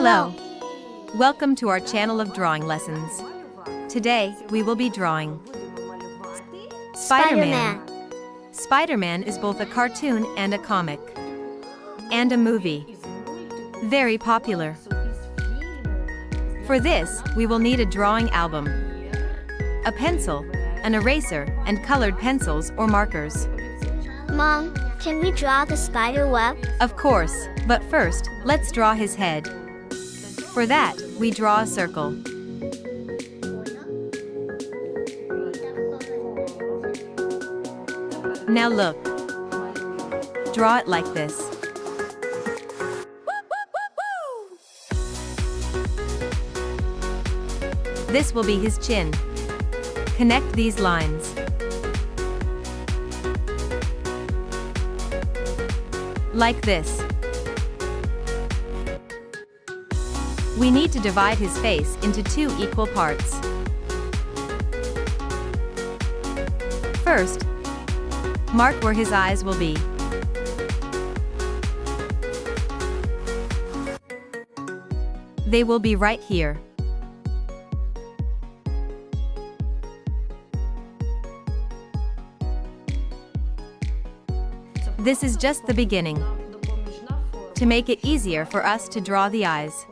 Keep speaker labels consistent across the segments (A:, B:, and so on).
A: Hello! Welcome to our channel of drawing lessons. Today, we will be drawing Spider-Man. Spider-Man is both a cartoon and a comic. And a movie. Very popular. For this, we will need a drawing album, a pencil, an eraser, and colored pencils or markers.
B: Mom, can we draw the spider web?
A: Of course, but first, let's draw his head. For that, we draw a circle. Now look. Draw it like this. This will be his chin. Connect these lines. Like this. We need to divide his face into 2 equal parts. First, mark where his eyes will be. They will be right here. This is just the beginning. To make it easier for us to draw the eyes.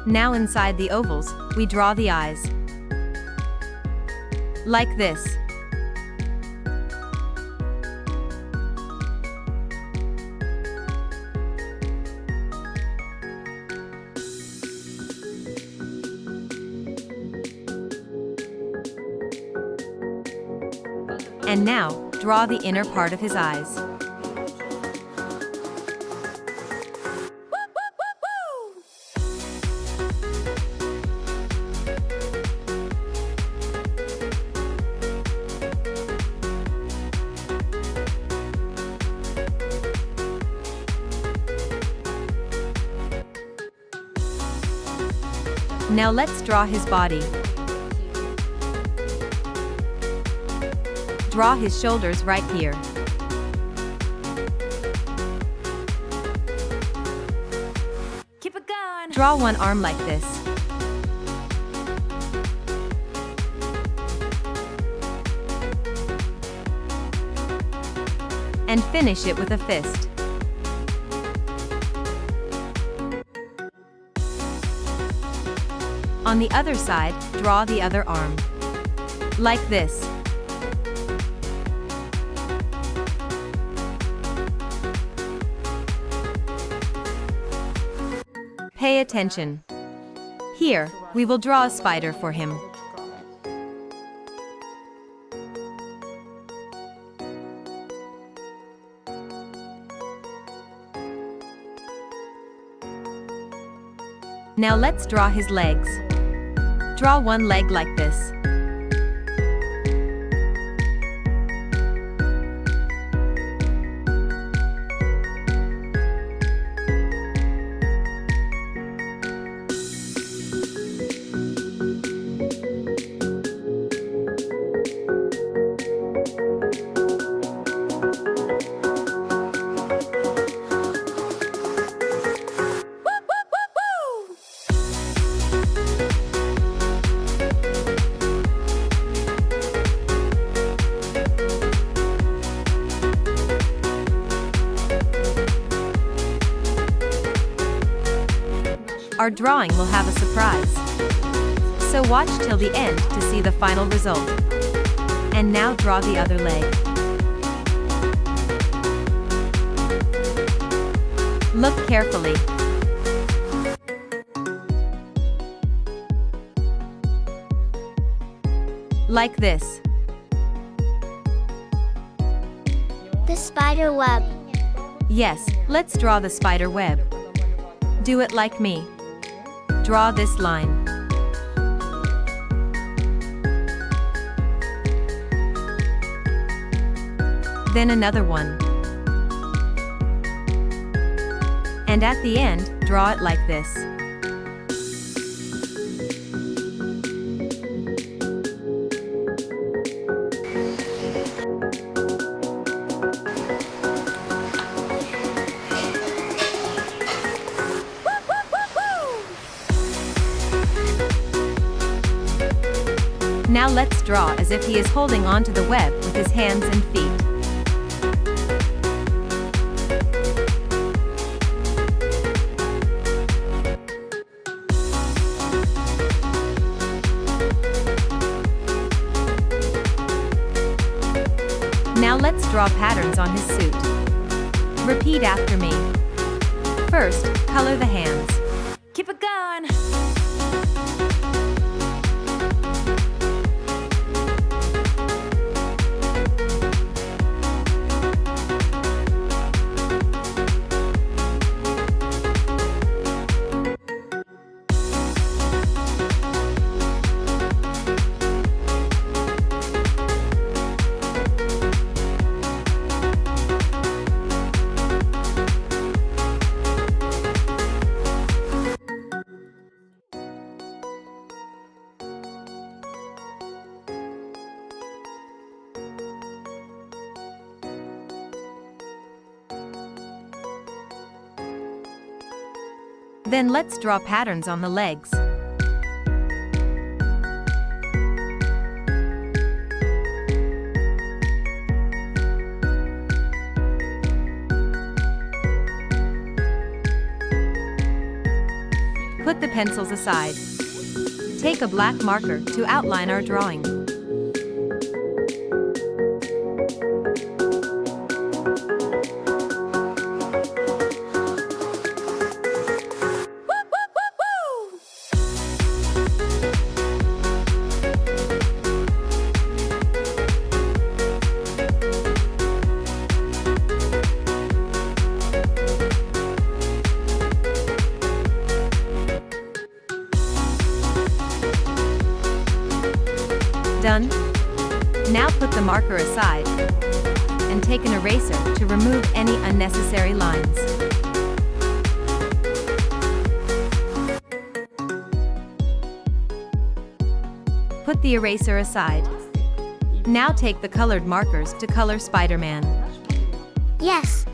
A: Now inside the ovals, we draw the eyes. Like this. And now, draw the inner part of his eyes. Now let's draw his body. Draw his shoulders right here.
C: Keep it going.
A: Draw one arm like this. And finish it with a fist. On the other side, draw the other arm. Like this. Pay attention. Here, we will draw a spider for him. Now let's draw his legs. Draw one leg like this. Our drawing will have a surprise. So watch till the end to see the final result. And now draw the other leg. Look carefully. Like this.
B: The spider web.
A: Yes, let's draw the spider web. Do it like me. Draw this line. Then another one. And at the end, draw it like this. Now let's draw as if he is holding onto the web with his hands and feet. Now let's draw patterns on his suit. Repeat after me. First, color the hands.
C: Keep it going.
A: Then let's draw patterns on the legs. Put the pencils aside. Take a black marker to outline our drawing. Done? Now put the marker aside and take an eraser to remove any unnecessary lines. Put the eraser aside. Now take the colored markers to color Spider-Man.
B: Yes.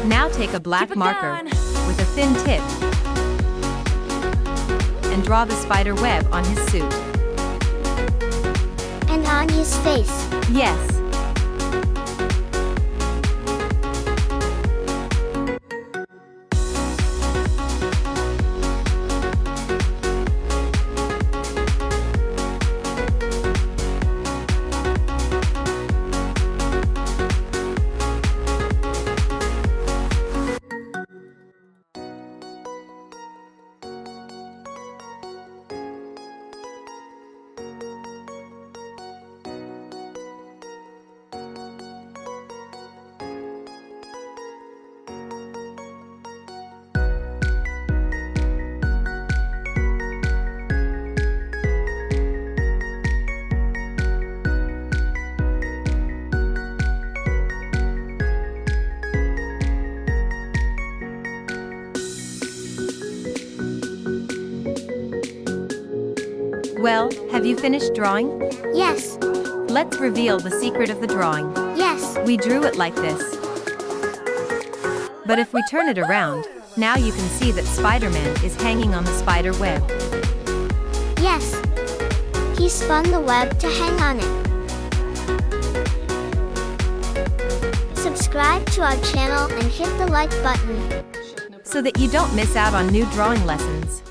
A: Now take a black marker with a thin tip and draw the spider web on his suit.
B: And on his face.
A: Yes. Well, have you finished drawing?
B: Yes.
A: Let's reveal the secret of the drawing.
B: Yes.
A: We drew it like this. But if we turn it around, now you can see that Spider-Man is hanging on the spider web.
B: Yes. He spun the web to hang on it. Subscribe to our channel and hit the like button
A: so that you don't miss out on new drawing lessons.